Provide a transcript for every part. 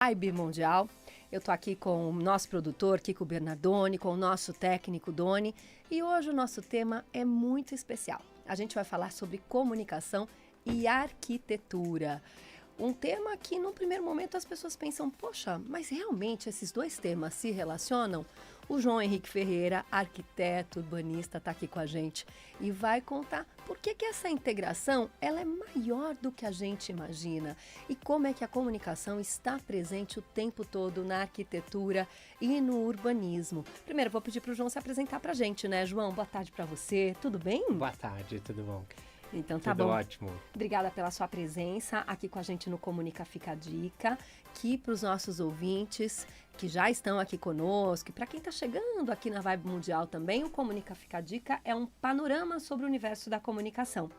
Vibe Mundial. Eu tô aqui com o nosso produtor, Kiko Bernardoni, com o nosso técnico, Doni, e hoje o nosso tema é muito especial. A gente vai falar sobre comunicação e arquitetura. Um tema que, num primeiro momento, as pessoas pensam, poxa, mas realmente esses dois temas se relacionam? O João Henrique Ferreira, arquiteto, urbanista, está aqui com a gente e vai contar por que essa integração ela é maior do que a gente imagina e como é que a comunicação está presente o tempo todo na arquitetura e no urbanismo. Primeiro, vou pedir para o João se apresentar para a gente, né, João? Boa tarde para você, tudo bem? Boa tarde, tudo bom? Então tá Tudo bom. ótimo. Obrigada pela sua presença aqui com a gente no Comunica Fica a Dica, que para os nossos ouvintes que já estão aqui conosco, e para quem está chegando aqui na Vibe Mundial também, o Comunica Fica a Dica é um panorama sobre o universo da comunicação.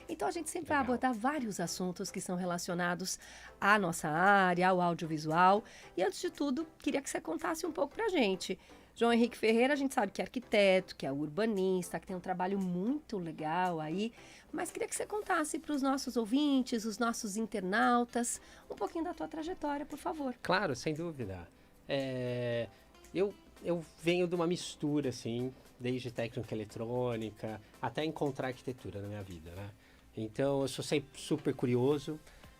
Então a gente sempre vai abordar vários assuntos que são relacionados à nossa área, ao audiovisual. E antes de tudo, queria que você contasse um pouco para a gente. João Henrique Ferreira, a gente sabe que é arquiteto, que é urbanista, que tem um trabalho muito legal aí, mas queria que você contasse para os nossos ouvintes, os nossos internautas, um pouquinho da tua trajetória, por favor. Claro, sem dúvida. Eu venho de uma mistura, assim, desde técnica eletrônica até encontrar arquitetura na minha vida, né? Então, eu sou sempre super curioso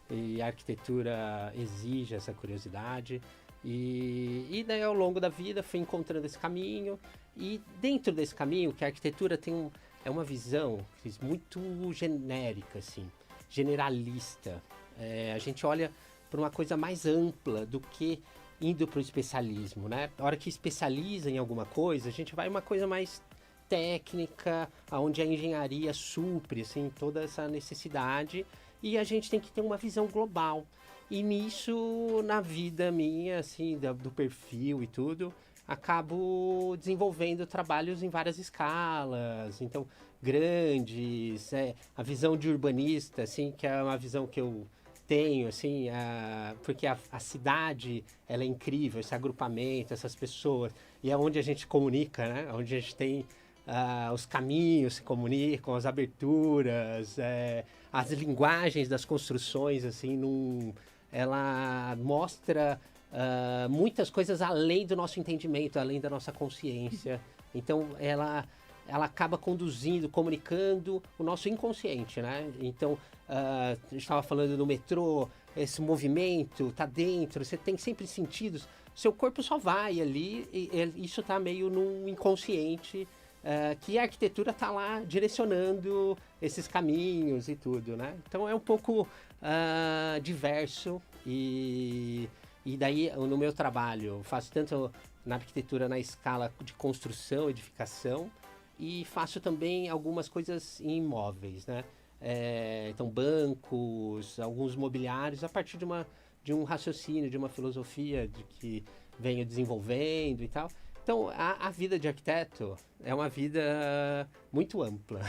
e a arquitetura exige essa curiosidade. E daí, ao longo da vida, fui encontrando esse caminho. E dentro desse caminho, que a arquitetura é uma visão muito genérica, assim, generalista. A gente olha para uma coisa mais ampla do que indo para o especialismo, né? A hora que especializa em alguma coisa, a gente vai uma coisa mais técnica, onde a engenharia supre, assim, toda essa necessidade. E a gente tem que ter uma visão global. E nisso, na vida minha, assim, do perfil e tudo, acabo desenvolvendo trabalhos em várias escalas, então, grandes, a visão de urbanista, assim, que é uma visão que eu tenho, assim, porque a cidade, ela é incrível, esse agrupamento, essas pessoas, e é onde a gente comunica, né, onde a gente tem os caminhos se comunicam, as aberturas, as linguagens das construções, assim, ela mostra muitas coisas além do nosso entendimento, além da nossa consciência. Então, ela acaba conduzindo, comunicando o nosso inconsciente, né? Então, a gente estava falando do metrô, esse movimento tá dentro, você tem sempre sentidos, seu corpo só vai ali, e isso tá meio no inconsciente, que a arquitetura está lá direcionando esses caminhos e tudo, né? Então é um pouco diverso e daí no meu trabalho eu faço tanto na arquitetura na escala de construção, edificação e faço também algumas coisas em imóveis, né? Então bancos, alguns mobiliários a partir de um raciocínio, de uma filosofia de que venho desenvolvendo e tal. Então, a vida de arquiteto é uma vida muito ampla.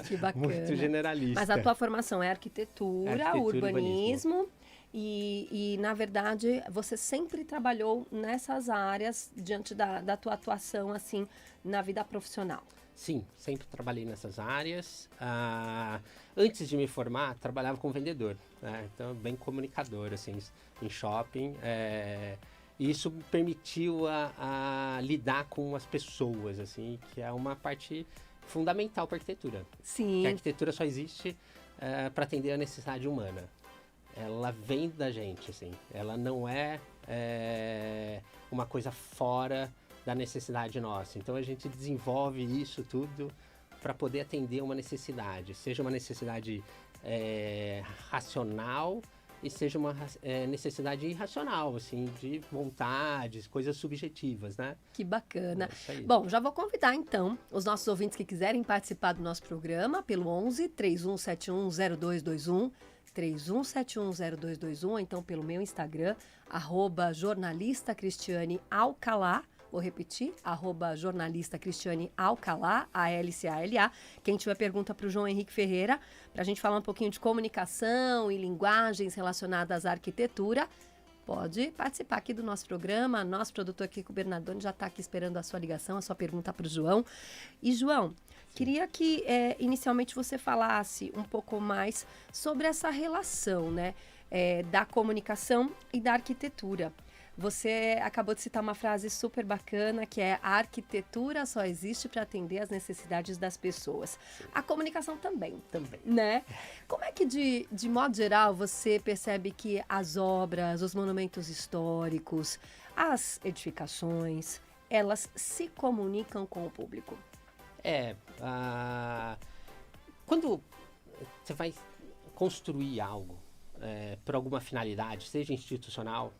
Que bacana. Muito generalista. Mas a tua formação é arquitetura, urbanismo. E, na verdade, você sempre trabalhou nessas áreas diante da tua atuação, assim, na vida profissional. Sim, sempre trabalhei nessas áreas. Antes de me formar, trabalhava como vendedor, né? Então, bem comunicador, assim, em shopping. E isso me permitiu a lidar com as pessoas, assim, que é uma parte fundamental para a arquitetura. Sim. Que a arquitetura só existe para atender a necessidade humana. Ela vem da gente, assim. Ela não é uma coisa fora da necessidade nossa. Então a gente desenvolve isso tudo para poder atender uma necessidade. Seja uma necessidade racional, e seja uma necessidade irracional, assim, de vontades, coisas subjetivas, né? Que bacana. É isso aí. Bom, já vou convidar, então, os nossos ouvintes que quiserem participar do nosso programa pelo 11 3171 0221, 3171 0221, então pelo meu Instagram, @jornalistacristianealcalá. Vou repetir, @jornalistacristianealcalá, ALCALA. Quem tiver pergunta para o João Henrique Ferreira, para a gente falar um pouquinho de comunicação e linguagens relacionadas à arquitetura, pode participar aqui do nosso programa. Nosso produtor Kiko Bernardoni já está aqui esperando a sua ligação, a sua pergunta para o João. E, João, queria que inicialmente você falasse um pouco mais sobre essa relação, né? da comunicação e da arquitetura. Você acabou de citar uma frase super bacana, que é: a arquitetura só existe para atender às necessidades das pessoas. A comunicação também. Também. Né? Como é que, de modo geral, você percebe que as obras, os monumentos históricos, as edificações, elas se comunicam com o público? Quando você vai construir algo por alguma finalidade, seja institucional,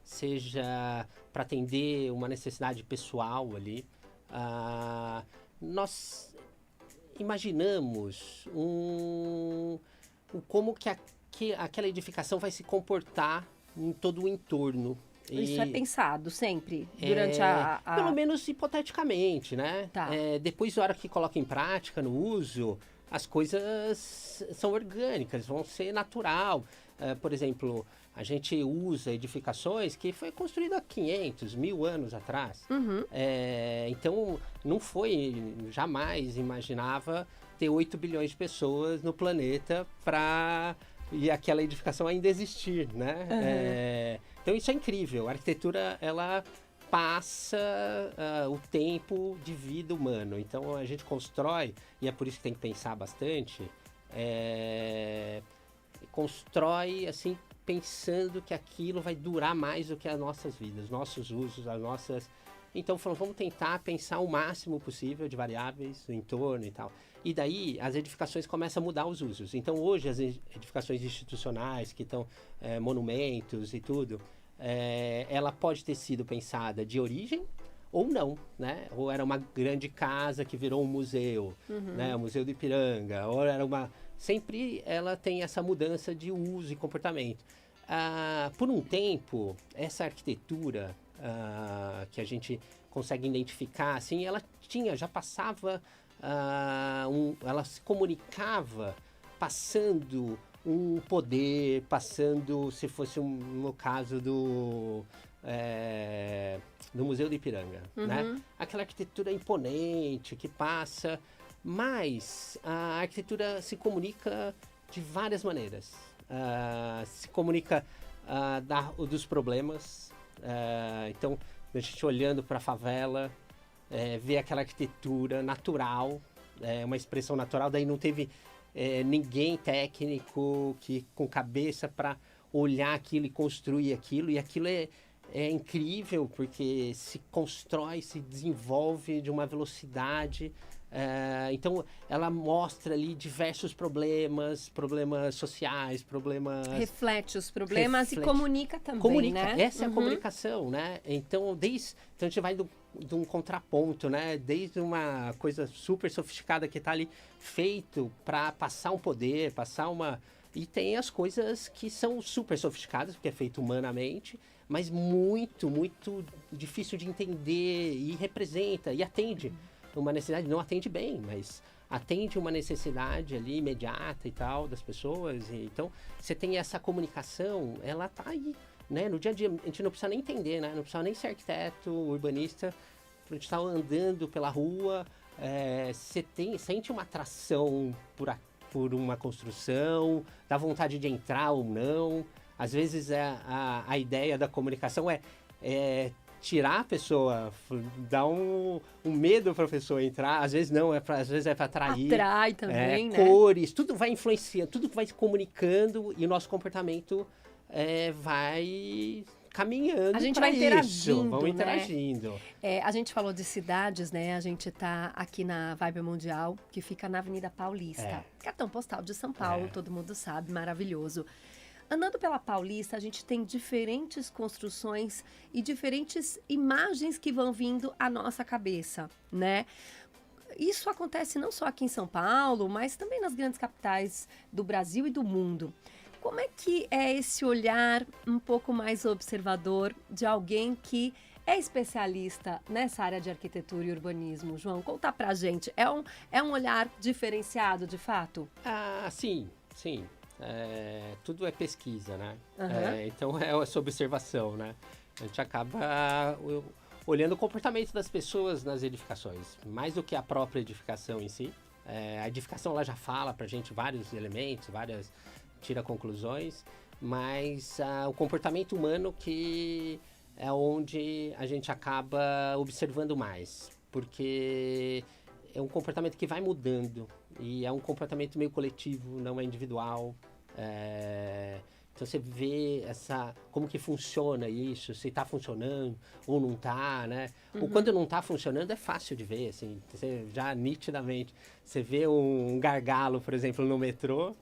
seja para atender uma necessidade pessoal ali, nós imaginamos como que aquela edificação vai se comportar em todo o entorno. Isso é pensado sempre durante a... Pelo menos hipoteticamente, né? Tá. Depois, na hora que coloca em prática, no uso, as coisas são orgânicas, vão ser natural. Por exemplo, a gente usa edificações que foi construída há 500, 1000 anos atrás. Uhum. Então, não foi, jamais imaginava ter 8 bilhões de pessoas no planeta e aquela edificação ainda existir, né? Uhum. Então, isso é incrível. A arquitetura, ela passa o tempo de vida humano. Então, a gente constrói, e é por isso que tem que pensar bastante, constrói, assim, pensando que aquilo vai durar mais do que as nossas vidas, nossos usos, as nossas... Então, vamos tentar pensar o máximo possível de variáveis no entorno e tal. E daí, as edificações começam a mudar os usos. Então, hoje, as edificações institucionais, que estão monumentos e tudo, ela pode ter sido pensada de origem ou não, né? Ou era uma grande casa que virou um museu, né? O Museu do Ipiranga, ou era uma... Sempre ela tem essa mudança de uso e comportamento. Por um tempo, essa arquitetura que a gente consegue identificar, assim, ela já passava, ela se comunicava passando um poder, passando, se fosse no caso do Museu do Ipiranga, né? Aquela arquitetura imponente que passa, mas a arquitetura se comunica de várias maneiras. Se comunica dos problemas. Então, a gente olhando para a favela, vê aquela arquitetura natural, uma expressão natural, daí não teve ninguém técnico com cabeça para olhar aquilo e construir aquilo, e aquilo é incrível porque se constrói, se desenvolve de uma velocidade. Então, ela mostra ali diversos problemas sociais, problemas... Reflete os problemas e comunica também, né? Essa é a comunicação, né? Então, então a gente vai de um contraponto, né? Desde uma coisa super sofisticada que está ali feito para passar um poder, passar uma... E tem as coisas que são super sofisticadas, porque é feito humanamente, mas muito, muito difícil de entender e representa e atende uma necessidade, não atende bem, mas atende uma necessidade ali imediata e tal das pessoas. Então, você tem essa comunicação, ela tá aí, né? No dia a dia, a gente não precisa nem entender, né? Não precisa nem ser arquiteto, urbanista, a gente tá andando pela rua, você sente uma atração por uma construção, dá vontade de entrar ou não. Às vezes a ideia da comunicação é tirar a pessoa, dar um medo para a pessoa entrar, às vezes não, às vezes é para atrair. Atrai também, né? Cores, tudo vai influenciando, tudo vai se comunicando e o nosso comportamento vai caminhando. A gente vai interagindo, vamos né? interagindo. A gente falou de cidades, né? A gente tá aqui na Vibe Mundial, que fica na Avenida Paulista. Cartão postal de São Paulo, todo mundo sabe, maravilhoso. Andando pela Paulista, a gente tem diferentes construções e diferentes imagens que vão vindo à nossa cabeça, né? Isso acontece não só aqui em São Paulo, mas também nas grandes capitais do Brasil e do mundo. Como é que é esse olhar um pouco mais observador de alguém que é especialista nessa área de arquitetura e urbanismo? João, conta pra gente. É um olhar diferenciado, de fato? Sim. Tudo é pesquisa, né? Uhum. Então é essa observação, né? A gente acaba olhando o comportamento das pessoas nas edificações, mais do que a própria edificação em si. A edificação ela já fala pra gente vários elementos, tira conclusões, mas o comportamento humano que é onde a gente acaba observando mais, porque é um comportamento que vai mudando e é um comportamento meio coletivo, não é individual. Então você vê como que funciona isso, se está funcionando ou não está, né? Ou quando não está funcionando é fácil de ver, assim, você já nitidamente. Você vê um gargalo, por exemplo, no metrô,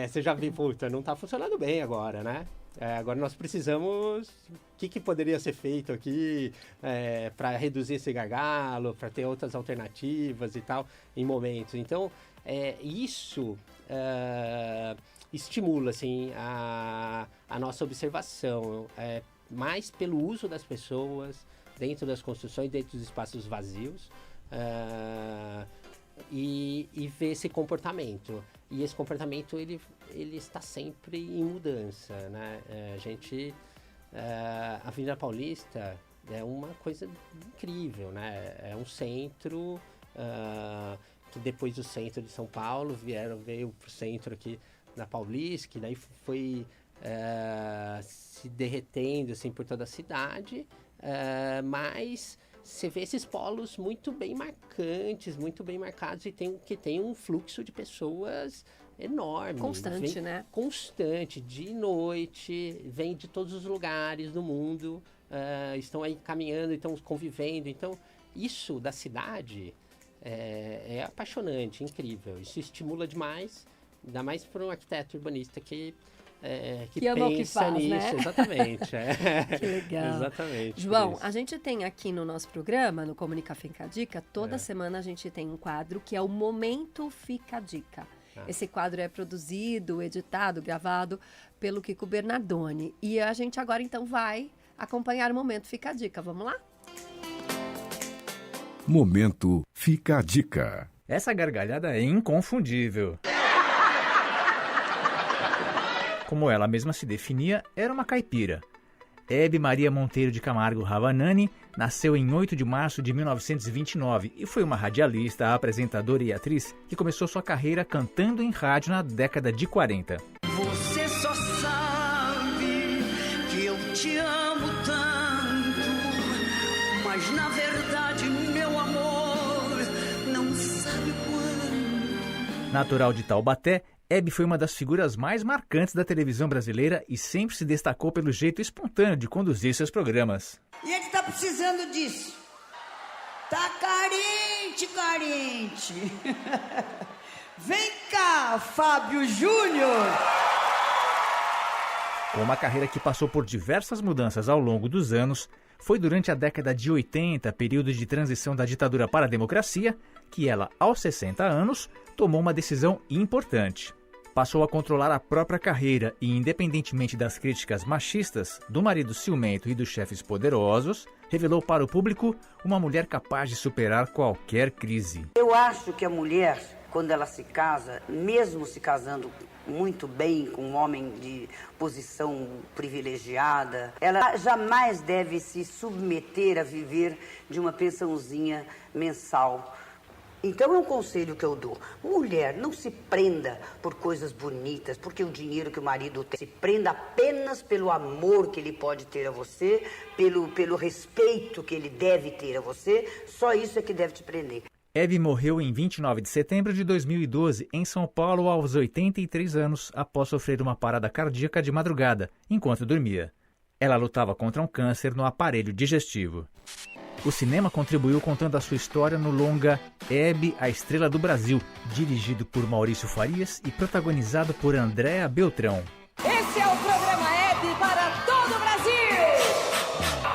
você já vê, puta, não está funcionando bem agora, né? Agora nós precisamos, o que poderia ser feito aqui para reduzir esse gargalo, para ter outras alternativas e tal, em momentos. Então, isso estimula, assim, a nossa observação, mais pelo uso das pessoas dentro das construções, dentro dos espaços vazios, e ver esse comportamento. E esse comportamento, ele está sempre em mudança, né? A Avenida Paulista é uma coisa incrível, né? É um centro que depois do centro de São Paulo veio para o centro aqui da Paulista, que daí foi se derretendo assim, por toda a cidade, mas você vê esses polos muito bem marcantes, muito bem marcados, e que tem um fluxo de pessoas enorme. Constante, né? Constante, de noite, vem de todos os lugares do mundo, estão aí caminhando, estão convivendo. Então, isso da cidade é apaixonante, incrível. Isso estimula demais, ainda mais para um arquiteto urbanista que ama o que pensa faz, nisso, né? Exatamente. Que legal. Exatamente. João, a gente tem aqui no nosso programa, no Comunica Fica a Dica, toda semana a gente tem um quadro que é o Momento Fica a Dica. Esse quadro é produzido, editado, gravado pelo Kiko Bernardoni. E a gente agora então vai acompanhar o Momento Fica a Dica. Vamos lá? Momento Fica a Dica. Essa gargalhada é inconfundível. Como ela mesma se definia, era uma caipira. Hebe Maria Monteiro de Camargo Ravanani nasceu em 8 de março de 1929 e foi uma radialista, apresentadora e atriz que começou sua carreira cantando em rádio na década de 40. Você só sabe que eu te amo tanto, mas na verdade, meu amor, não sabe quanto. Natural de Taubaté, Hebe foi uma das figuras mais marcantes da televisão brasileira e sempre se destacou pelo jeito espontâneo de conduzir seus programas. E ele tá precisando disso. Tá carente. Vem cá, Fábio Júnior. Com uma carreira que passou por diversas mudanças ao longo dos anos, foi durante a década de 80, período de transição da ditadura para a democracia, que ela, aos 60 anos, tomou uma decisão importante. Passou a controlar a própria carreira e, independentemente das críticas machistas, do marido ciumento e dos chefes poderosos, revelou para o público uma mulher capaz de superar qualquer crise. Eu acho que a mulher, quando ela se casa, mesmo se casando muito bem com um homem de posição privilegiada, ela jamais deve se submeter a viver de uma pensãozinha mensal. Então é um conselho que eu dou. Mulher, não se prenda por coisas bonitas, porque o dinheiro que o marido tem. Se prenda apenas pelo amor que ele pode ter a você, pelo respeito que ele deve ter a você. Só isso é que deve te prender. Hebe morreu em 29 de setembro de 2012, em São Paulo, aos 83 anos, após sofrer uma parada cardíaca de madrugada, enquanto dormia. Ela lutava contra um câncer no aparelho digestivo. O cinema contribuiu contando a sua história no longa Hebe, a Estrela do Brasil, dirigido por Maurício Farias e protagonizado por Andréa Beltrão. Esse é o programa Hebe para todo o Brasil!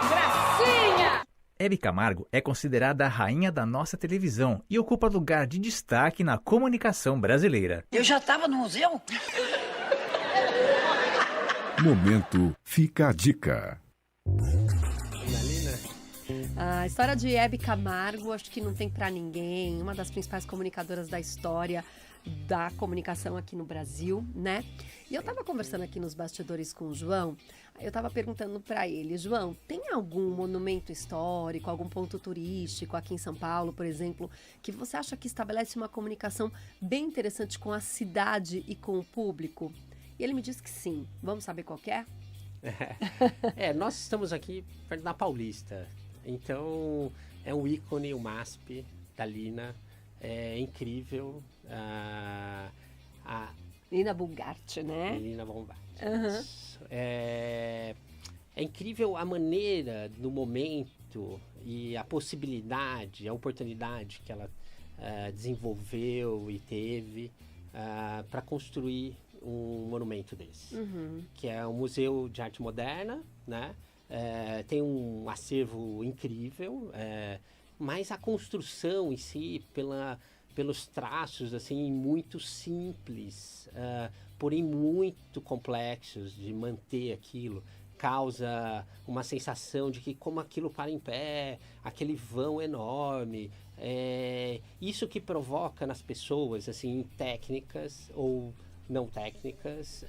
Gracinha! Hebe Camargo é considerada a rainha da nossa televisão e ocupa lugar de destaque na comunicação brasileira. Eu já estava no museu? Momento Fica a Dica. A história de Hebe Camargo, acho que não tem pra ninguém, uma das principais comunicadoras da história. da comunicação aqui no Brasil, né? E eu estava conversando aqui nos bastidores com o João, eu estava perguntando para ele, João, tem algum monumento histórico, algum ponto turístico aqui em São Paulo, por exemplo, que você acha que estabelece uma comunicação bem interessante com a cidade e com o público? E ele me disse que sim. Vamos saber qual que é? Nós estamos aqui perto da Paulista, então é um ícone, o MASP da Lina, é incrível. Lina Bulgart, né? Lina Bulgart. Uhum. É incrível a maneira, no momento, e a possibilidade, a oportunidade que ela desenvolveu e teve para construir um monumento desse, que é um museu de arte moderna, né? Tem um acervo incrível, mas a construção em si, pelos traços assim muito simples, porém muito complexos de manter aquilo, causa uma sensação de que como aquilo para em pé, aquele vão enorme, isso que provoca nas pessoas assim técnicas ou não técnicas,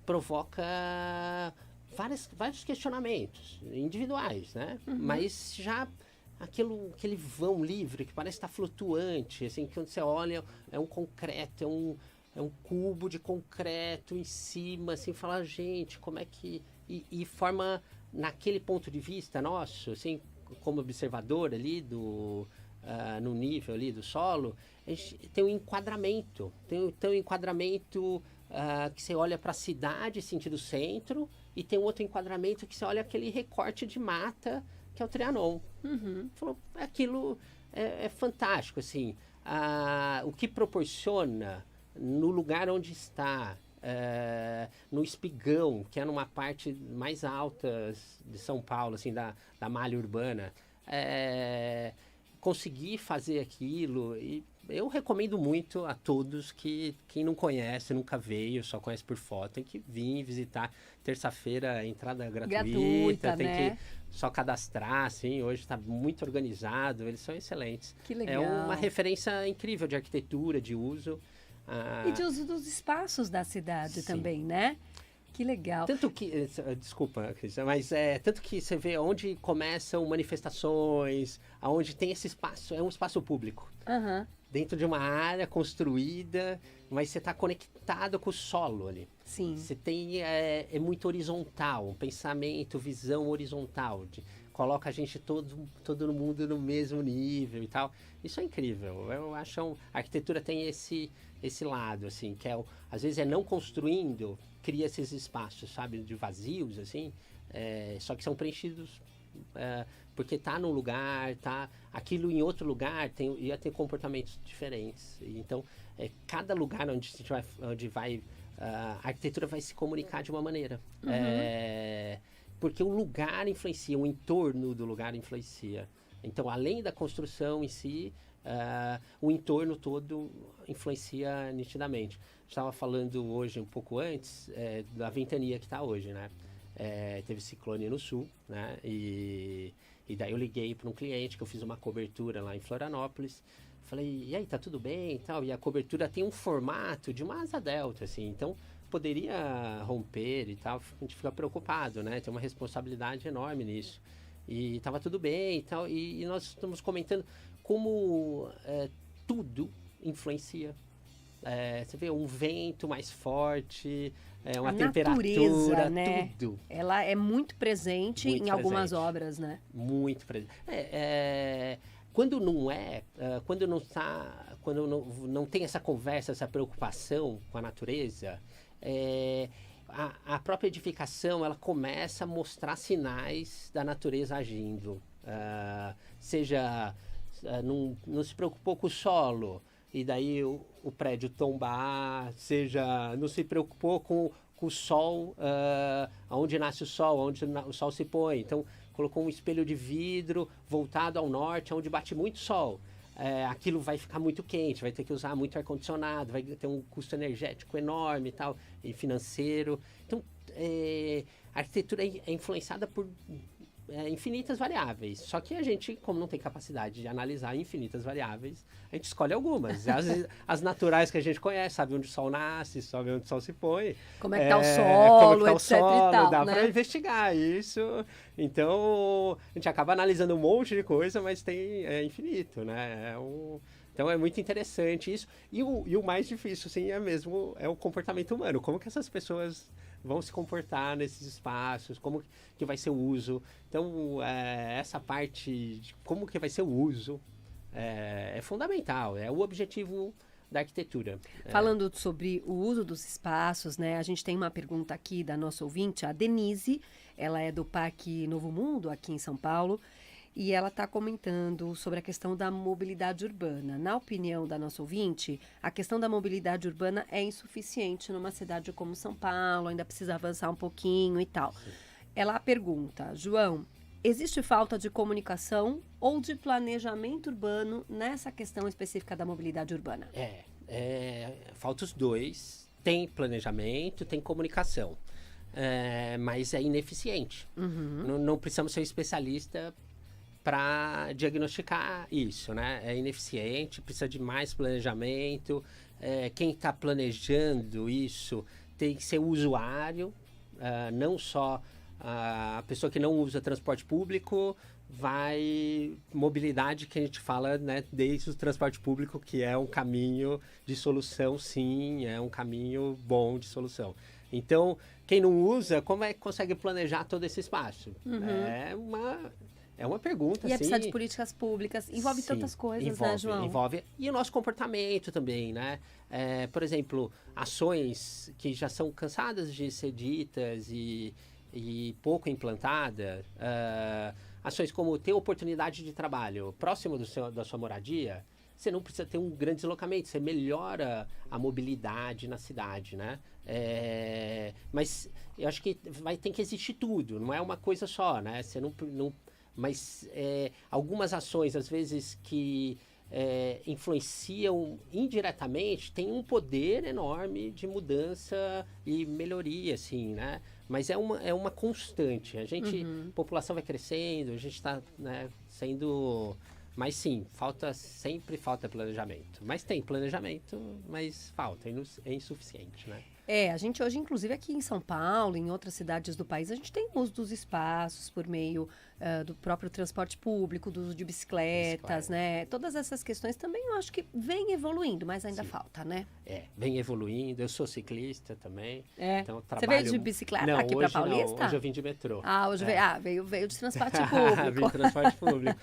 provoca vários questionamentos individuais, né? Mas já aquele vão livre que parece estar flutuante, assim, que quando você olha é um concreto, é um cubo de concreto em cima, assim, fala, gente, como é que... E forma, naquele ponto de vista nosso, assim, como observador ali no nível ali do solo, a gente tem um enquadramento, tem um enquadramento que você olha para a cidade, sentido centro, e tem um outro enquadramento que você olha aquele recorte de mata, que é o Trianon. Falou, aquilo é fantástico, assim, o que proporciona no lugar onde está, no Espigão, que é numa parte mais alta de São Paulo, assim, da malha urbana, conseguir fazer aquilo, e eu recomendo muito a todos que quem não conhece, nunca veio, só conhece por foto, tem que vir visitar. Terça-feira, entrada gratuita, tem que só cadastrar, assim, hoje está muito organizado, eles são excelentes. Que legal. É uma referência incrível de arquitetura, de uso. E de uso dos espaços da cidade também, né? Que legal. Tanto que, desculpa, Cris, mas tanto que você vê onde começam manifestações, aonde tem esse espaço, é um espaço público. Dentro de uma área construída, mas você está conectado com o solo ali. Sim. Você tem, é muito horizontal, um pensamento, visão horizontal, coloca a gente todo mundo no mesmo nível e tal. Isso é incrível. Eu acho a arquitetura tem esse lado, assim, que às vezes não construindo, cria esses espaços, sabe, de vazios, assim, só que são preenchidos porque está num lugar, aquilo em outro lugar ia ter comportamentos diferentes. Então, cada lugar onde vai a arquitetura vai se comunicar de uma maneira. Porque o lugar influencia, o entorno do lugar influencia. Então, além da construção em si, o entorno todo influencia nitidamente. Estava falando hoje, um pouco antes, da ventania que está hoje, né? Teve ciclone no sul, né? E daí eu liguei para um cliente que eu fiz uma cobertura lá em Florianópolis. Falei, e aí, tá tudo bem e tal? E a cobertura tem um formato de uma asa delta, assim, então poderia romper e tal. A gente fica preocupado, né? Tem uma responsabilidade enorme nisso. E tava tudo bem e tal. E nós estamos comentando como tudo influencia. Você vê um vento mais forte, uma temperatura, né? Tudo. Ela é muito presente em algumas obras, né? Muito presente. Quando não tem essa conversa, essa preocupação com a natureza, a própria edificação ela começa a mostrar sinais da natureza agindo. Seja não se preocupou com o solo, e daí o prédio tombar, seja não se preocupou com o sol, onde nasce o sol, onde o sol se põe. Então, colocou um espelho de vidro voltado ao norte, onde bate muito sol. Aquilo vai ficar muito quente, vai ter que usar muito ar-condicionado, vai ter um custo energético enorme e tal, e financeiro. Então, a arquitetura é influenciada por infinitas variáveis. Só que a gente, como não tem capacidade de analisar infinitas variáveis, a gente escolhe algumas. As naturais que a gente conhece, sabe onde o sol nasce, sabe onde o sol se põe. Como é que tá o solo, como é que tá o etc solo, e tal, dá né? para investigar isso. Então, a gente acaba analisando um monte de coisa, mas é infinito, né? Então, é muito interessante isso. E o mais difícil, sim, é o comportamento humano. Como que essas pessoas vão se comportar nesses espaços, como que vai ser o uso. Então, essa parte de como que vai ser o uso é fundamental, é o objetivo da arquitetura. Falando sobre o uso dos espaços, né? A gente tem uma pergunta aqui da nossa ouvinte, a Denise, ela é do Parque Novo Mundo, aqui em São Paulo, e ela está comentando sobre a questão da mobilidade urbana. Na opinião da nossa ouvinte, a questão da mobilidade urbana é insuficiente numa cidade como São Paulo, ainda precisa avançar um pouquinho e tal. Sim. Ela pergunta, João, existe falta de comunicação ou de planejamento urbano nessa questão específica da mobilidade urbana? Falta os dois. Tem planejamento, tem comunicação, mas é ineficiente. Uhum. Não precisamos ser especialista para diagnosticar isso, né? É ineficiente, precisa de mais planejamento. Quem está planejando isso tem que ser o usuário, não só a pessoa que não usa transporte público. Mobilidade que a gente fala, né, desde o transporte público, que é um caminho de solução, sim, é um caminho bom de solução. Então, quem não usa, como é que consegue planejar todo esse espaço? Uhum. É uma pergunta, E assim... precisa de políticas públicas, envolve tantas coisas, né, João? Envolve, e o nosso comportamento também, né? Por exemplo, ações que já são cansadas de ser ditas e pouco implantadas, ações como ter oportunidade de trabalho próximo da sua moradia, você não precisa ter um grande deslocamento, você melhora a mobilidade na cidade, né? Mas eu acho que tem que existir tudo, não é uma coisa só, né? Você mas algumas ações, às vezes, que influenciam indiretamente, têm um poder enorme de mudança e melhoria, assim, né? Mas é uma constante. A população vai crescendo, a gente está, né, sendo... Mas sim, sempre falta planejamento. Mas tem planejamento, mas falta, é insuficiente, né? A gente hoje, inclusive aqui em São Paulo, em outras cidades do país, a gente tem uso dos espaços por meio do próprio transporte público, do uso de bicicletas, né? Todas essas questões também eu acho que vem evoluindo, mas ainda falta, né? Vem evoluindo. Eu sou ciclista também. Então Você veio de bicicleta aqui para Paulista? Não, hoje eu vim de metrô. Veio de transporte público. Vim de transporte público.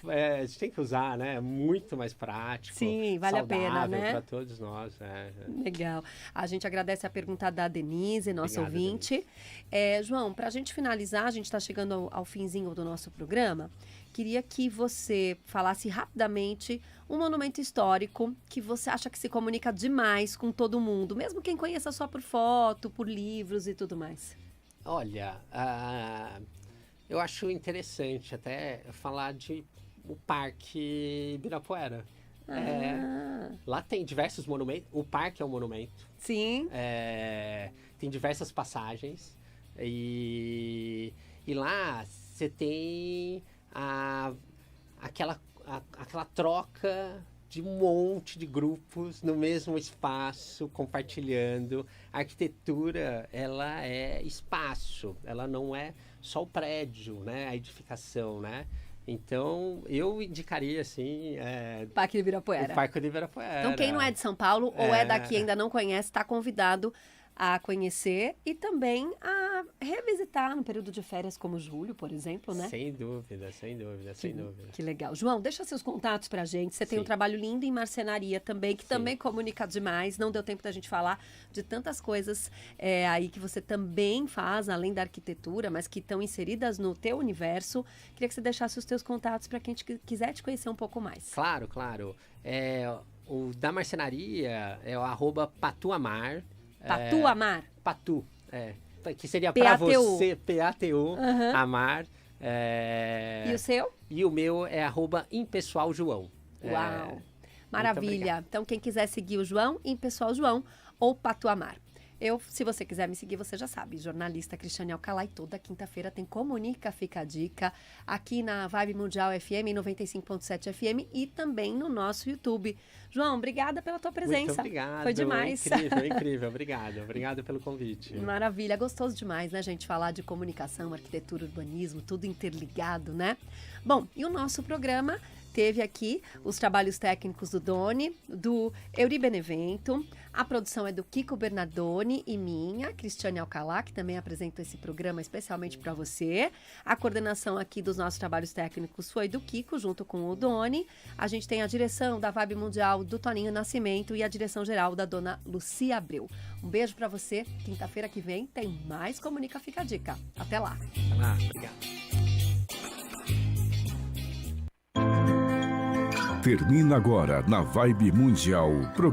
A gente tem que usar, né? É muito mais prático. Sim, vale a pena, né? Para todos nós. Legal. A gente agradece a pergunta da Denise, nossa ouvinte. João, para a gente finalizar, a gente está chegando ao finzinho do nosso programa. Queria que você falasse rapidamente um monumento histórico que você acha que se comunica demais com todo mundo, mesmo quem conheça só por foto, por livros e tudo mais. Olha, eu acho interessante até falar o Parque Ibirapuera. Lá tem diversos monumentos. O parque é um monumento. Sim. Tem diversas passagens. E lá você tem aquela troca de um monte de grupos no mesmo espaço, compartilhando. A arquitetura, ela é espaço. Ela não é só o prédio, né? A edificação, né? Então, eu indicaria, assim... Parque do Ibirapuera. O Parque do Ibirapuera. Então, quem não é de São Paulo ou é daqui e ainda não conhece, está convidado a conhecer e também a revisitar no período de férias, como julho, por exemplo, né? Sem dúvida, sem dúvida. Que legal. João, deixa seus contatos pra gente. Você tem um trabalho lindo em marcenaria também, que também comunica demais. Não deu tempo da gente falar de tantas coisas aí que você também faz, além da arquitetura, mas que estão inseridas no teu universo. Queria que você deixasse os teus contatos para quem quiser te conhecer um pouco mais. Claro. O da marcenaria é o @patuamar. Patuamar? Patu, que seria para você, PATU, amar. E o seu? E o meu é @impessoaljoão. Uau, maravilha. Então, quem quiser seguir o João, Impessoal João ou Patuamar. Se você quiser me seguir, você já sabe, jornalista Cristiane Alcalá, e toda quinta-feira tem Comunica, Fica a Dica, aqui na Vibe Mundial FM, 95.7 FM e também no nosso YouTube. João, obrigada pela tua presença. Muito obrigado. Foi demais. Incrível. Obrigado pelo convite. Maravilha, gostoso demais, né, gente, falar de comunicação, arquitetura, urbanismo, tudo interligado, né? Bom, e o nosso programa teve aqui os trabalhos técnicos do Doni, do Euri Benevento, a produção é do Kiko Bernardoni e minha, Cristiane Alcalá, que também apresentou esse programa especialmente para você. A coordenação aqui dos nossos trabalhos técnicos foi do Kiko, junto com o Doni. A gente tem a direção da Vibe Mundial do Toninho Nascimento e a direção geral da dona Lucia Abreu. Um beijo para você. Quinta-feira que vem tem mais Comunica, Fica a Dica. Até lá. Obrigado. Termina agora na Vibe Mundial.